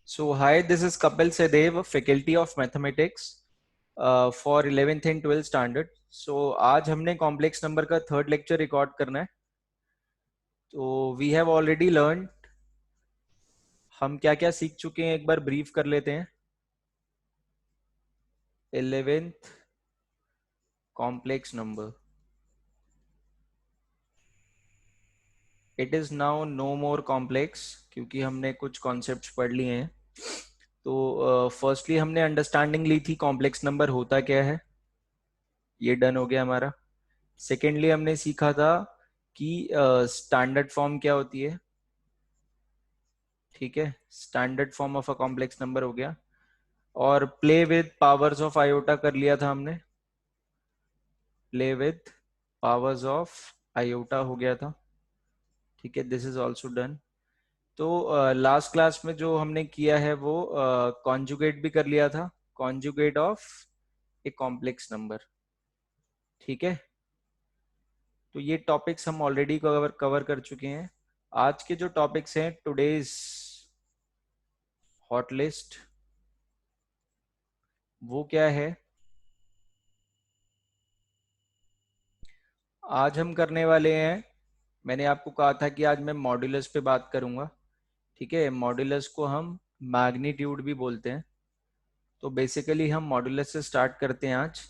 So hi, this is Kapil Sedev, Faculty of Mathematics for 11th and 12th standard. So आज हमने complex number का third lecture record करना है. तो we have already learn, हम क्या क्या सीख चुके हैं एक बार ब्रीफ कर लेते हैं. 11th complex number, it is now no more complex क्योंकि हमने कुछ कॉन्सेप्ट्स पढ़ लिए हैं. तो फर्स्टली हमने अंडरस्टैंडिंग ली थी कॉम्प्लेक्स नंबर होता क्या है, ये डन हो गया हमारा. सेकेंडली हमने सीखा था कि स्टैंडर्ड फॉर्म क्या होती है. ठीक है, standard form of a complex number हो गया. और play with powers of iota कर लिया था हमने. Play with powers of iota हो गया था. ठीक है, दिस इज ऑल्सो डन. तो लास्ट क्लास में जो हमने किया है वो कॉन्जुगेट भी कर लिया था. Conjugate of a complex number. ठीक है, तो ये टॉपिक्स हम ऑलरेडी कवर कर चुके हैं. आज के जो टॉपिक्स हैं टुडेज हॉट लिस्ट, वो क्या है. आज हम करने वाले हैं, मैंने आपको कहा था कि आज मैं मॉड्यूलस पे बात करूंगा. ठीक है, मॉड्यूलस को हम मैग्नीट्यूड भी बोलते हैं. तो बेसिकली हम मॉड्यूलस से स्टार्ट करते हैं आज.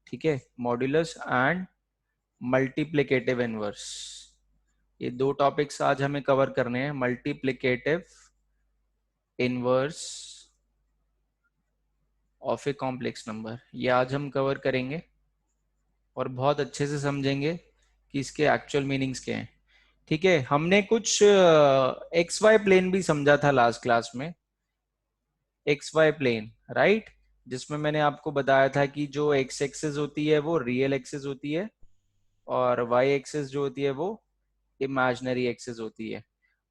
ठीक है, मॉड्यूलस एंड मल्टीप्लिकेटिव इनवर्स, ये दो टॉपिक्स आज हमें कवर करने हैं. Multiplicative inverse of a complex number, ये आज हम कवर करेंगे और बहुत अच्छे से समझेंगे कि इसके एक्चुअल मीनिंग्स क्या हैं. ठीक है, हमने कुछ एक्स वाई प्लेन भी समझा था लास्ट क्लास में. एक्स वाई प्लेन, राइट, जिसमें मैंने आपको बताया था कि जो एक्स एक्सिस होती है वो रियल एक्सिस होती है और वाई एक्सिस जो होती है वो इमेजिनरी एक्सिस होती है.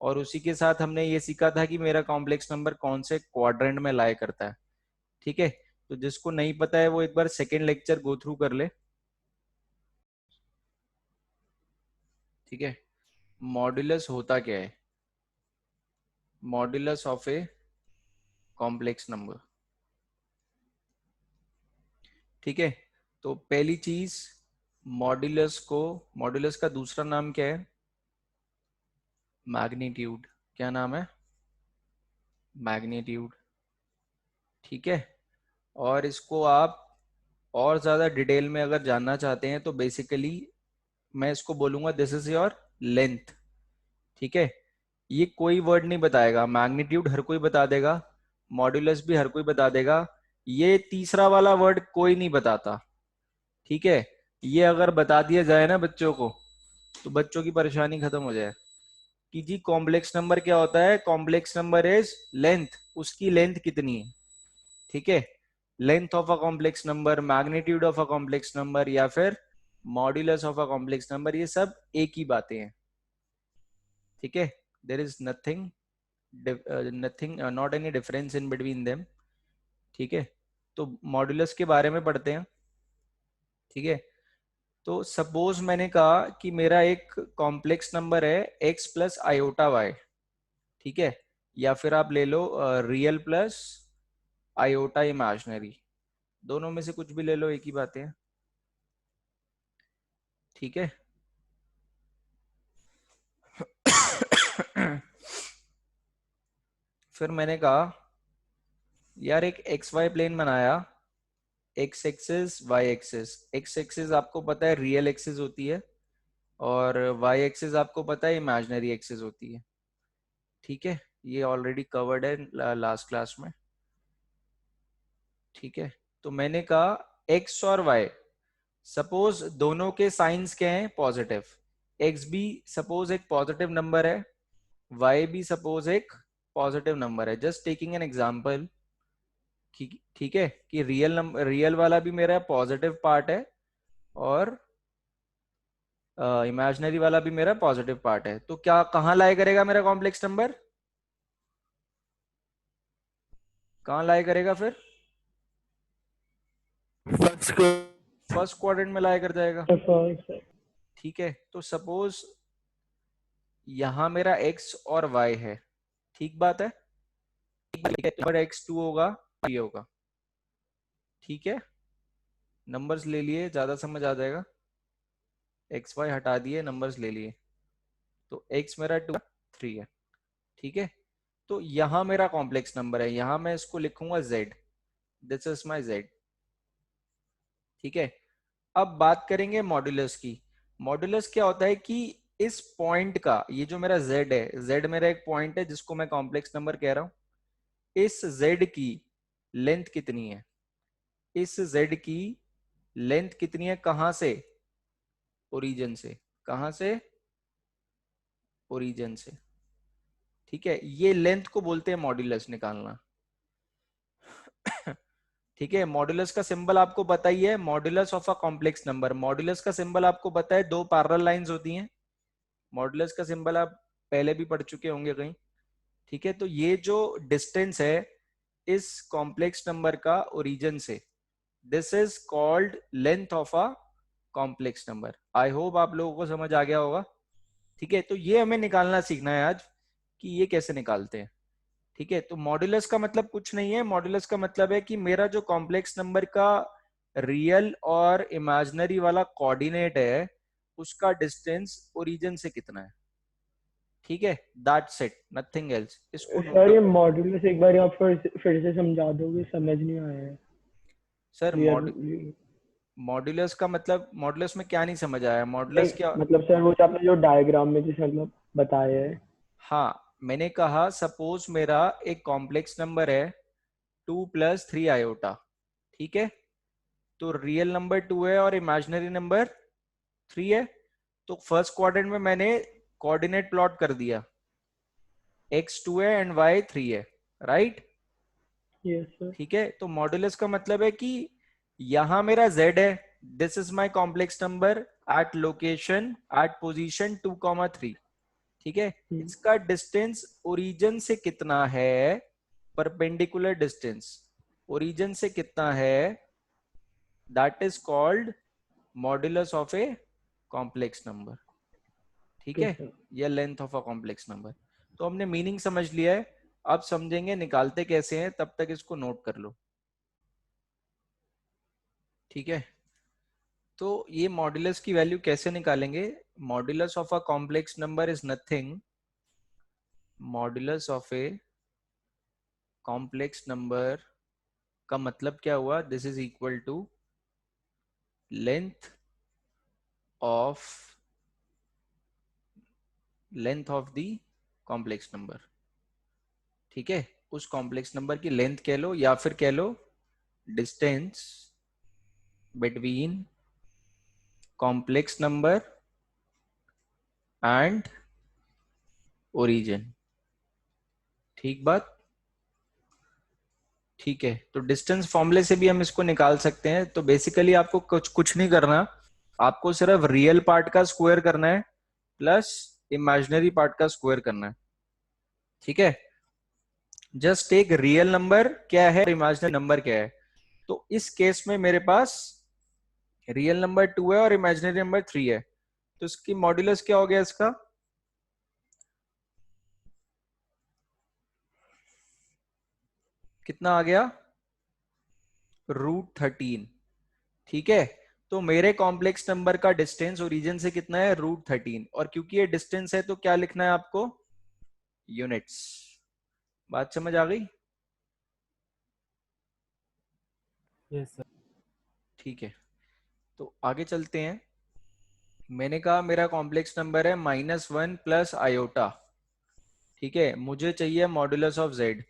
और उसी के साथ हमने ये सीखा था कि मेरा कॉम्प्लेक्स नंबर कौन से क्वाड्रेंट में लाई करता है. ठीक है, तो जिसको नहीं पता है वो एक बार सेकेंड लेक्चर गो थ्रू कर ले. ठीक है, मॉड्यूलस होता क्या है. Modulus of a complex number. ठीक है, तो पहली चीज, मॉड्यूलस को, मॉड्यूलस का दूसरा नाम क्या है. मैग्नीट्यूड. क्या नाम है, मैग्नीट्यूड. ठीक है, और इसको आप और ज्यादा डिटेल में अगर जानना चाहते हैं तो बेसिकली मैं इसको बोलूंगा दिस इज योर लेंथ. ठीक है, ये कोई वर्ड नहीं बताएगा. मैग्नीट्यूड हर कोई बता देगा, मॉड्यूलस भी हर कोई बता देगा, ये तीसरा वाला वर्ड कोई नहीं बताता. ठीक है, ये अगर बता दिया जाए ना बच्चों को तो बच्चों की परेशानी खत्म हो जाए कि जी कॉम्प्लेक्स नंबर क्या होता है. कॉम्प्लेक्स नंबर इज लेंथ, उसकी लेंथ कितनी है. ठीक है, length of a complex number, magnitude of a complex number या फिर modulus of a complex number, ये सब एक ही बातें हैं. ठीक है, there is nothing, nothing, not any difference in between them. ठीक है, तो मॉड्यूलस के बारे में पढ़ते हैं. ठीक है, तो सपोज मैंने कहा कि मेरा एक कॉम्प्लेक्स नंबर है x प्लस आयोटा वाई. ठीक है, या फिर आप ले लो रियल प्लस आयोटा इमेजिनरी, दोनों में से कुछ भी ले लो, एक ही बात है. ठीक है. फिर मैंने कहा यार एक एक्स वाई प्लेन बनाया, X axis Y axis. X axis आपको पता है रियल एक्सिस होती है और वाई एक्सिस आपको पता है इमेजिनरी एक्सिस होती है. ठीक है, ये ऑलरेडी कवर्ड है लास्ट क्लास में. ठीक है, तो मैंने कहा एक्स और वाई, सपोज दोनों के साइंस क्या हैं, पॉजिटिव. एक्स भी सपोज एक पॉजिटिव नंबर है, वाई भी सपोज एक पॉजिटिव नंबर है. Just taking an example. ठीक है, कि रियल नंबर, रियल वाला भी मेरा पॉजिटिव पार्ट है और इमेजिनरी वाला भी मेरा पॉजिटिव पार्ट है. तो क्या कहाँ लाई करेगा मेरा कॉम्प्लेक्स नंबर, कहाँ लाई करेगा फिर, फर्स्ट क्वाड्रेंट में लाई कर जाएगा. ठीक है, तो सपोज यहां मेरा x और y है. ठीक बात है. नंबर x2 होगा, ये होगा, ठीक है। नंबर्स ले लिए, ज्यादा समझ आ जाएगा। एक्स वाई हटा दिए, नंबर्स ले लिए, तो x मेरा 2 3 है, ठीक है। तो यहां मेरा कॉम्प्लेक्स नंबर है, यहां मैं इसको लिखूंगा z, this is my z, ठीक है। अब बात करेंगे मॉड्यूलस की। मॉड्यूलस क्या होता है कि इस पॉइंट का, ये जो मेरा z है, z मेरा एक पॉइंट है जिसको मैं कॉम्प्लेक्स नंबर कह रहा हूं, इस z की लेंथ कितनी है, इस z की लेंथ कितनी है, कहां से, ओरिजिन से, कहां से, ओरिजिन से, ठीक है। ये लेंथ को बोलते हैं मॉड्यूलस निकालना, ठीक है। मॉड्यूलस का सिंबल आपको पता ही है, modulus of a complex number, modulus का सिंबल आपको पता है, दो पैरेलल लाइंस होती हैं, मॉड्यूलस का सिंबल आप पहले भी पढ़ चुके होंगे कहीं, ठीक है। तो ये जो डिस्टेंस है इस कॉम्प्लेक्स नंबर का ओरिजिन से, this is called length of a complex number. I hope आप लोगों को समझ आ गया होगा, ठीक है। तो ये हमें निकालना सीखना है आज कि ये कैसे निकालते हैं, ठीक है। तो मॉड्यूलस का मतलब कुछ नहीं है, मॉड्यूलस का मतलब है कि मेरा जो कॉम्प्लेक्स नंबर का रियल और इमेजिनरी वाला कोऑर्डिनेट है उसका डिस्टेंस ओरिजिन से कितना है, ठीक है। दैट्स इट, नथिंग एल्स, इसको नोट सर ये डाउन। मॉड्यूलस एक बार आप फिर से समझा दोगे, समझ नहीं आया है सर क्लियरली। मॉड्यूलस का मतलब, मॉड्यूलस में क्या नहीं समझ आया, नहीं मॉड्यूलस क्या। मतलब सर वो जो आपने जो डायग्राम में जैसे मतलब बताया है। हाँ, मैंने कहा सपोज मेरा एक कॉम्प्लेक्स नंबर है 2 + 3 i, ठीक है। तो रियल नंबर 2 है और इमेजिनरी नंबर 3 है। तो फर्स्ट क्वाड्रेंट में मैंने कोऑर्डिनेट प्लॉट कर दिया, x2 है एंड y3 है, राइट, यस सर। ठीक है। तो मॉड्यूलस का मतलब है कि यहां मेरा z है, this is my complex number at location at position 2, 3, ठीक है। इसका डिस्टेंस ओरिजिन से कितना है, परपेंडिकुलर डिस्टेंस ओरिजिन से कितना है, that is called modulus of a complex number, ठीक ओके है, सर। या length of a complex number. तो हमने मीनिंग समझ लिया है, अब समझेंगे निकालते कैसे हैं, तब तक इसको नोट कर लो, ठीक है। तो ये मॉड्यूलस की वैल्यू कैसे निकालेंगे, modulus of a complex number is nothing, modulus of a complex number का मतलब क्या हुआ, this is equal to length of, length of the complex number, ठीक है। उस कॉम्प्लेक्स नंबर की लेंथ कह लो या फिर कह लो distance between complex number and origin, ठीक बात, ठीक है। तो डिस्टेंस फॉर्मूले से भी हम इसको निकाल सकते हैं। तो बेसिकली आपको कुछ कुछ नहीं करना, आपको सिर्फ रियल पार्ट का स्क्वायर करना है प्लस इमेजिनरी पार्ट का स्क्वायर करना है, ठीक है। जस्ट एक रियल नंबर क्या है और इमेजिनरी नंबर क्या है। तो इस केस में मेरे पास रियल नंबर 2 है और इमेजिनरी नंबर 3 है, तो इसकी मॉड्यूलस क्या हो गया इसका, कितना आ गया, √13, ठीक है। तो मेरे कॉम्प्लेक्स नंबर का डिस्टेंस ओरिजिन से कितना है, √13, और क्योंकि ये डिस्टेंस है तो क्या लिखना है आपको, यूनिट्स। बात समझ आ गई, यस सर। ठीक है। तो आगे चलते हैं। मैंने कहा मेरा कॉम्प्लेक्स नंबर है -1 + i, ठीक है। मुझे चाहिए मॉड्यूलस ऑफ z,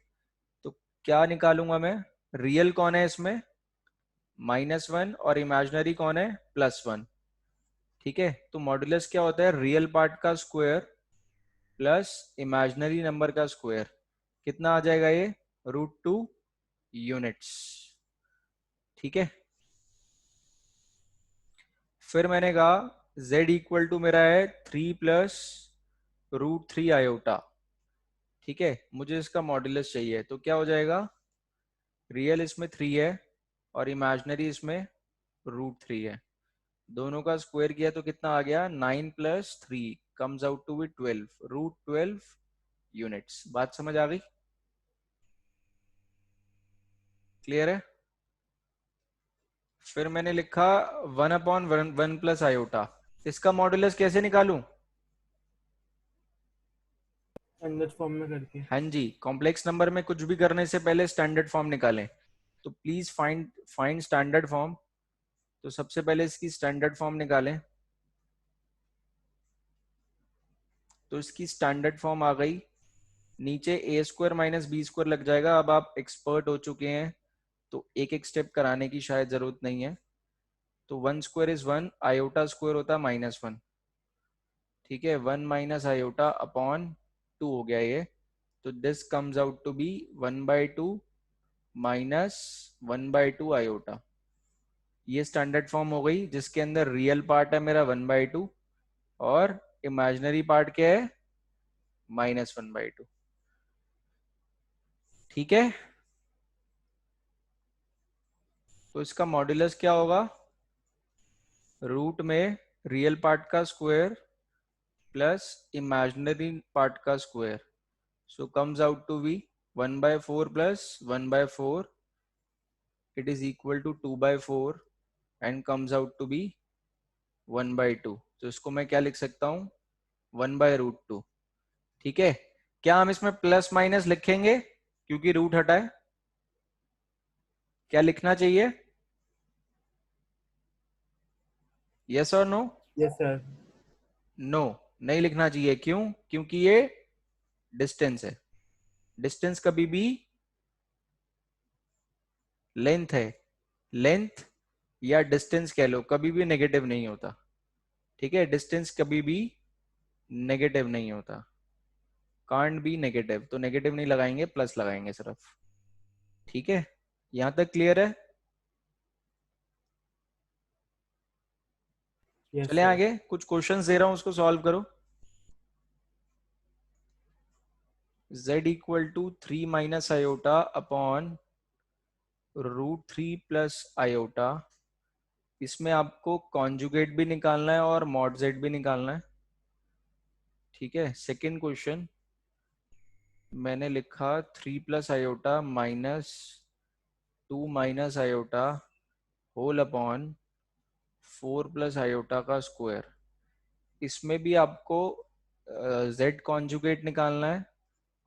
तो क्या निकालूंगा मैं, रियल कौन है इसमें, -1, और इमेजिनरी कौन है, +1, ठीक है। तो मॉड्यूलस क्या होता है, रियल पार्ट का स्क्वायर प्लस इमेजिनरी नंबर का स्क्वायर, कितना आ जाएगा ये, √2 यूनिट्स, ठीक है। फिर मैंने कहा z इक्वल टू मेरा है 3 + √3 i, ठीक है। मुझे इसका मॉड्यूलस चाहिए, तो क्या हो जाएगा, रियल इसमें 3 है और इमेजिनरी इसमें √3 है, दोनों का स्क्वायर किया तो कितना आ गया, 9 + 3 comes out to be 12, √12 units. बात समझ आ गई, क्लियर है? फिर मैंने लिखा 1/1 प्लस आयोटा। इसका मॉडुलस कैसे निकालूं? स्टैंडर्ड फॉर्म में करके। हाँ जी, कॉम्प्लेक्स नंबर में कुछ भी करने से पहले स्टैंडर्ड फॉर्म निकालें। तो please find find standard form. तो सबसे पहले इसकी स्टैंडर्ड फॉर्म निकालें। तो इसकी स्टैंडर्ड फॉर्म आ गई, नीचे ए स्क्वायर माइनस बी स्क्वायर लग जाएगा। अब आप एक्सपर्ट हो चुके हैं तो एक एक स्टेप कराने की शायद जरूरत नहीं है। तो 1 स्क्वायर इज 1, आयोटा स्क्वायर होता है -1। ठीक है, 1 - आयोटा अपॉन 2 हो गया ये। तो this comes out to be 1/2 minus 1/2 iota. ये स्टैंडर्ड फॉर्म हो गई जिसके अंदर रियल पार्ट है मेरा 1/2 और इमेजिनरी पार्ट क्या है, -1/2। ठीक है, तो इसका मॉड्यूलस क्या होगा, रूट में रियल पार्ट का स्क्वायर प्लस इमेजिनरी पार्ट का square. So comes out to be 1/4 plus 1/4, it is equal to 2/4 and comes out to be 1/2। तो इसको मैं क्या लिख सकता हूँ, 1/√2। ठीक है, क्या हम इसमें प्लस माइनस लिखेंगे क्योंकि रूट हटा है? क्या लिखना चाहिए, यस और नो? Yes sir. नो, नहीं लिखना चाहिए। क्यों? क्योंकि ये डिस्टेंस है। डिस्टेंस कभी भी लेंथ है, लेंथ या डिस्टेंस कह लो, कभी भी नेगेटिव नहीं होता। ठीक है, डिस्टेंस कभी भी नेगेटिव नहीं होता, कांट बी नेगेटिव। तो नेगेटिव नहीं लगाएंगे, प्लस लगाएंगे सिर्फ। ठीक है, यहां तक क्लियर है? यस चले सर। आगे, कुछ क्वेश्चंस दे रहा हूं उसको सॉल्व करो। z = 3 - iota upon √3 + iota. इसमें आपको कॉन्जुगेट भी निकालना है और मॉड z भी निकालना है। ठीक है, सेकंड क्वेश्चन मैंने लिखा 3 + iota -2 - iota whole upon 4 + iota का स्क्वायर। इसमें भी आपको z कॉन्जुगेट निकालना है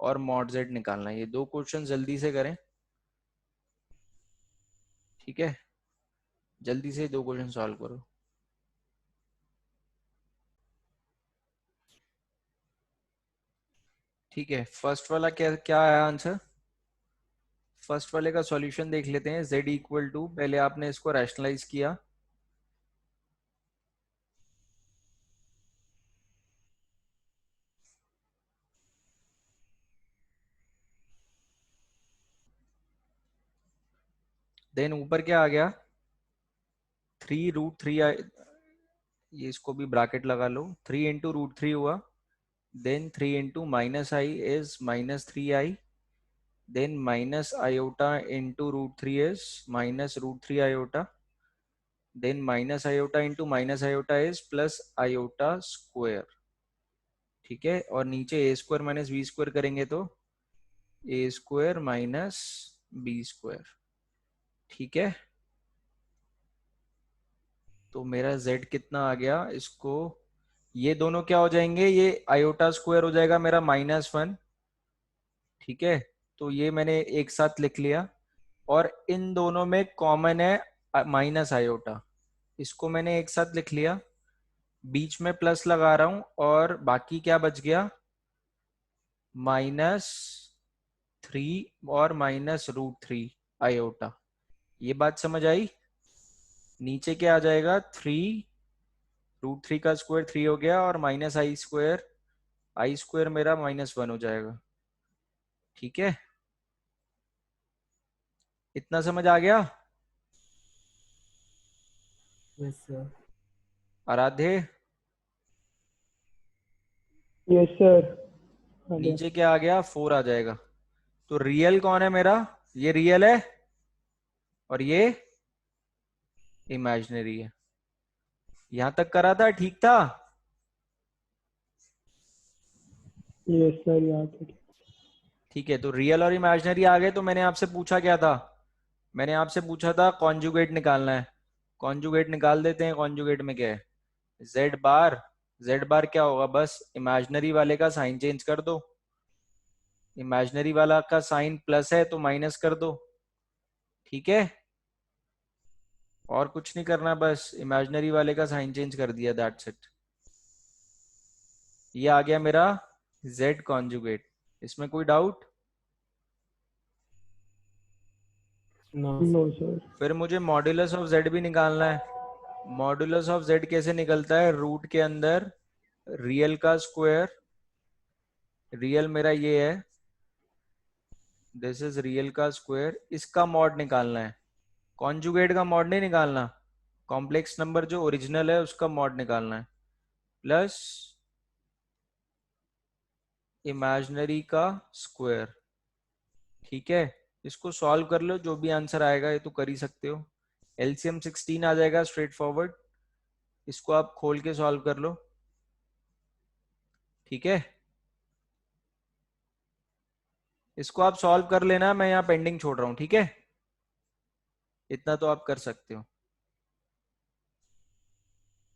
और मॉड z निकालना है। ये दो क्वेश्चन जल्दी से करें। ठीक है, जल्दी से दो क्वेश्चन सॉल्व करो। ठीक है, फर्स्ट वाला क्या क्या आया आंसर? फर्स्ट वाले का सॉल्यूशन देख लेते हैं। z = पहले आपने इसको रैशनलाइज किया, देन ऊपर क्या आ गया, 3√3। ये इसको भी ब्रैकेट लगा लो, 3 × √3 हुआ। Then 3 × -i is -3i। Then -iota × √3 is -√3 iota. Then -iota × -iota is +iota square. ठीक है, और नीचे a² - b² करेंगे तो a² - b²। ठीक है, तो मेरा z कितना आ गया, इसको ये दोनों क्या हो जाएंगे, ये आयोटा स्क्वायर हो जाएगा मेरा -1। ठीक है, तो ये मैंने एक साथ लिख लिया और इन दोनों में कॉमन है -आयोटा, इसको मैंने एक साथ लिख लिया। बीच में प्लस लगा रहा हूं और बाकी क्या बच गया, -3 और -√3 आयोटा। ये बात समझ आई? नीचे क्या आ जाएगा, 3 √3 का स्क्वायर 3 हो गया और -i² मेरा -1 हो जाएगा। ठीक है, इतना समझ आ गया? Yes sir. आराध्य, यस सर। आ गया। नीचे क्या आ गया, 4 आ जाएगा। तो रियल कौन है मेरा, ये रियल है और ये इमेजिनरी है। यहां तक करा था, ठीक था? यस सर, याद है। ठीक है, तो रियल और इमेजिनरी आ गए। तो मैंने आपसे पूछा क्या था, मैंने आपसे पूछा था कॉन्जुगेट निकालना है, कॉन्जुगेट निकाल देते हैं। कॉन्जुगेट में क्या है, जेड बार। जेड बार क्या होगा, बस इमेजिनरी वाले का साइन चेंज कर दो, इमेजिनरी वाला का साइन प्लस है तो माइनस कर दो, ठीक है। और कुछ नहीं करना, बस इमेजिनरी वाले का साइन चेंज कर दिया, दैट्स इट। ये आ गया मेरा जेड कॉन्जुगेट। इसमें कोई डाउट? No sir. फिर मुझे मॉड्यूलस ऑफ जेड भी निकालना है। मॉड्यूलस ऑफ जेड कैसे निकलता है, रूट के अंदर रियल का स्क्वायर, रियल मेरा ये है, दिस इज रियल का स्क्वायर, इसका मॉड निकालना है। कॉन्जुगेट का मॉड नहीं निकालना, कॉम्प्लेक्स नंबर जो ओरिजिनल है उसका मॉड निकालना है, प्लस इमेजिनरी का स्क्वायर, ठीक है। इसको सॉल्व कर लो, जो भी आंसर आएगा, ये तो कर ही सकते हो। एलसीएम 16 आ जाएगा स्ट्रेट फॉरवर्ड, इसको आप खोल के सॉल्व कर लो, ठीक है। इसको आप सॉल्व कर लेना, मैं यहाँ पेंडिंग छोड़ रहा हूँ, ठीक है। इतना तो आप कर सकते हो,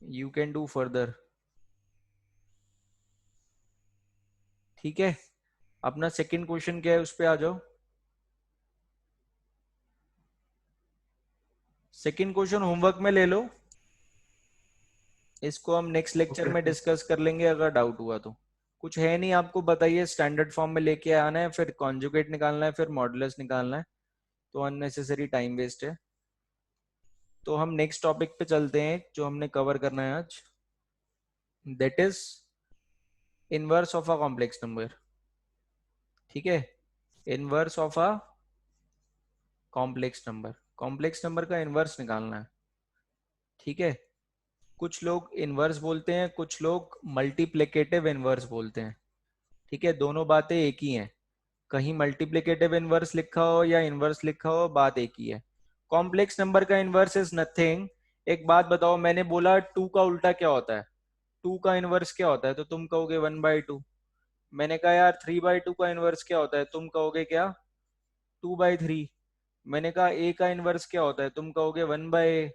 यू कैन डू फर्दर, ठीक है। अपना सेकंड क्वेश्चन क्या है, उस पे आ जाओ। सेकंड क्वेश्चन होमवर्क में ले लो, इसको हम नेक्स्ट लेक्चर में डिस्कस कर लेंगे अगर डाउट हुआ तो। कुछ है नहीं, आपको बताइए, स्टैंडर्ड फॉर्म में लेके आना है, फिर कॉन्जुगेट निकालना है, फिर मॉडुलस निकालना है, तो अननेसेसरी टाइम वेस्ट है। तो हम नेक्स्ट टॉपिक पे चलते हैं जो हमने कवर करना है आज, that is inverse of a complex number, ठीक है। Inverse of a complex number, complex number का इनवर्स निकालना है, ठीक है। कुछ लोग इनवर्स बोलते हैं, कुछ लोग मल्टीप्लिकेटिव इनवर्स बोलते हैं, ठीक है। दोनों बातें एक ही हैं, कहीं मल्टीप्लिकेटिव इनवर्स लिखा हो या इनवर्स लिखा हो, बात एक ही है। कॉम्प्लेक्स नंबर का इनवर्स इज नथिंग। एक बात बताओ, मैंने बोला टू का उल्टा क्या होता है, टू का इनवर्स क्या होता है, तो तुम कहोगे 1/2। मैंने कहा यार 3/2 का इनवर्स क्या होता है, तुम कहोगे क्या, 2/3। मैंने कहा ए का इनवर्स क्या होता है, तुम कहोगे 1/a,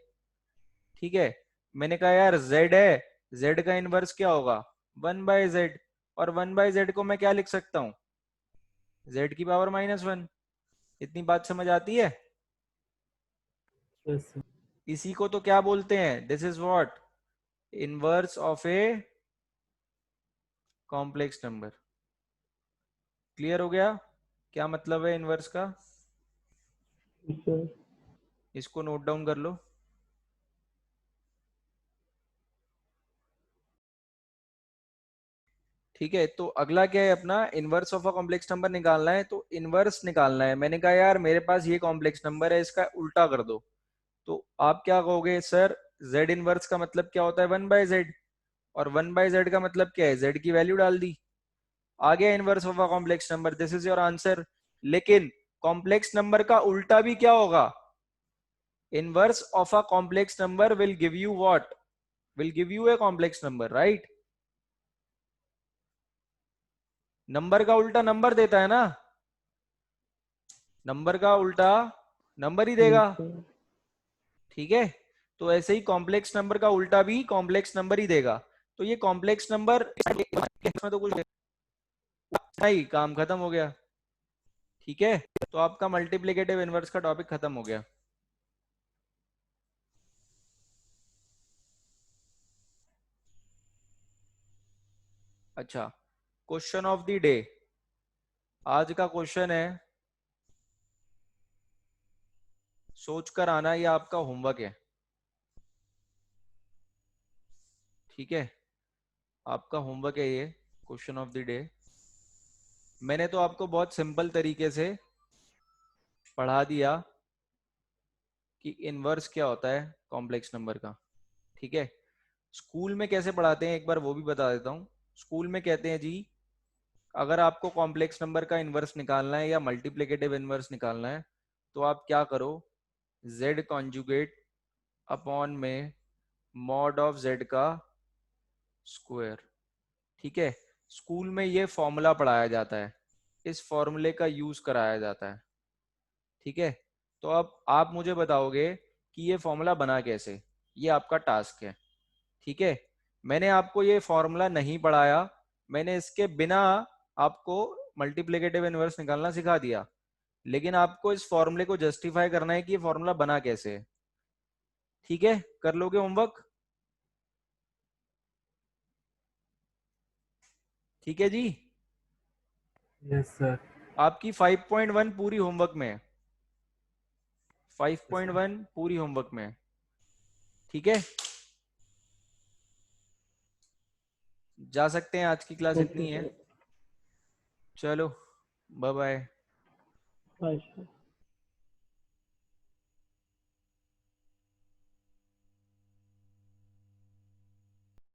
ठीक है। मैंने कहा यार z है, z का इनवर्स क्या होगा, 1/z। और 1/z को मैं क्या लिख सकता हूँ, z⁻⁻1। इतनी बात समझ आती है। Yes sir. इसी को तो क्या बोलते हैं, this is what, inverse of a complex number. Clear हो गया, क्या मतलब है इनवर्स का। सर। इसको नोट डाउन कर लो। ठीक है, तो अगला क्या है अपना, inverse of a complex number निकालना है। तो इनवर्स निकालना है, मैंने कहा यार मेरे पास ये कॉम्प्लेक्स नंबर है, इसका उल्टा कर दो। तो आप क्या कहोगे, सर z इनवर्स का मतलब क्या होता है, 1/z। और 1/z का मतलब क्या है, z की वैल्यू डाल दी, आ गया inverse of a complex number, this is your answer. लेकिन कॉम्प्लेक्स नंबर का उल्टा भी क्या होगा, inverse of a complex number will give you what, will give U A complex number, right. Number का उल्टा नंबर देता है ना, नंबर का उल्टा नंबर ही देगा, यस सर। ठीक है। तो ऐसे ही कॉम्प्लेक्स नंबर का उल्टा भी कॉम्प्लेक्स नंबर ही देगा। तो ये कॉम्प्लेक्स नंबर में तो कुछ नहीं, काम खत्म हो गया, ठीक है। तो आपका मल्टीप्लिकेटिव इनवर्स का टॉपिक खत्म हो गया। अच्छा, क्वेश्चन ऑफ द डे, आज का क्वेश्चन है, सोच कर आना, ये आपका होमवर्क है, ठीक है। आपका होमवर्क है ये क्वेश्चन ऑफ द डे। मैंने तो आपको बहुत सिंपल तरीके से पढ़ा दिया कि इनवर्स क्या होता है कॉम्प्लेक्स नंबर का, ठीक है। स्कूल में कैसे पढ़ाते हैं एक बार वो भी बता देता हूँ। स्कूल में कहते हैं जी, अगर आपको कॉम्प्लेक्स नंबर का इनवर्स निकालना है या मल्टीप्लिकेटिव इनवर्स निकालना है, तो आप क्या करो, z कॉन्जुगेट अपॉन में मॉड ऑफ z का स्क्वायर, ठीक है। स्कूल में ये फॉर्मूला पढ़ाया जाता है, इस फॉर्मूले का यूज कराया जाता है, ठीक है। तो अब आप मुझे बताओगे कि ये फॉर्मूला बना कैसे। ये आपका टास्क है, ठीक है। मैंने आपको ये फॉर्मूला नहीं पढ़ाया, मैंने इसके बिना आपको मल्टीप्लिकेटिव इनवर्स निकालना सिखा दिया, लेकिन आपको इस फॉर्मूले को जस्टिफाई करना है कि ये फॉर्मूला बना कैसे है। ठीक है, कर लोगे होमवर्क? ठीक है जी। Yes sir. आपकी 5.1 पूरी होमवर्क में है, यस सर। 5.1 पूरी होमवर्क में है, ठीक है। जा सकते हैं, आज की क्लास ओके इतनी है। सर। चलो, बाय बाय। Bye sir.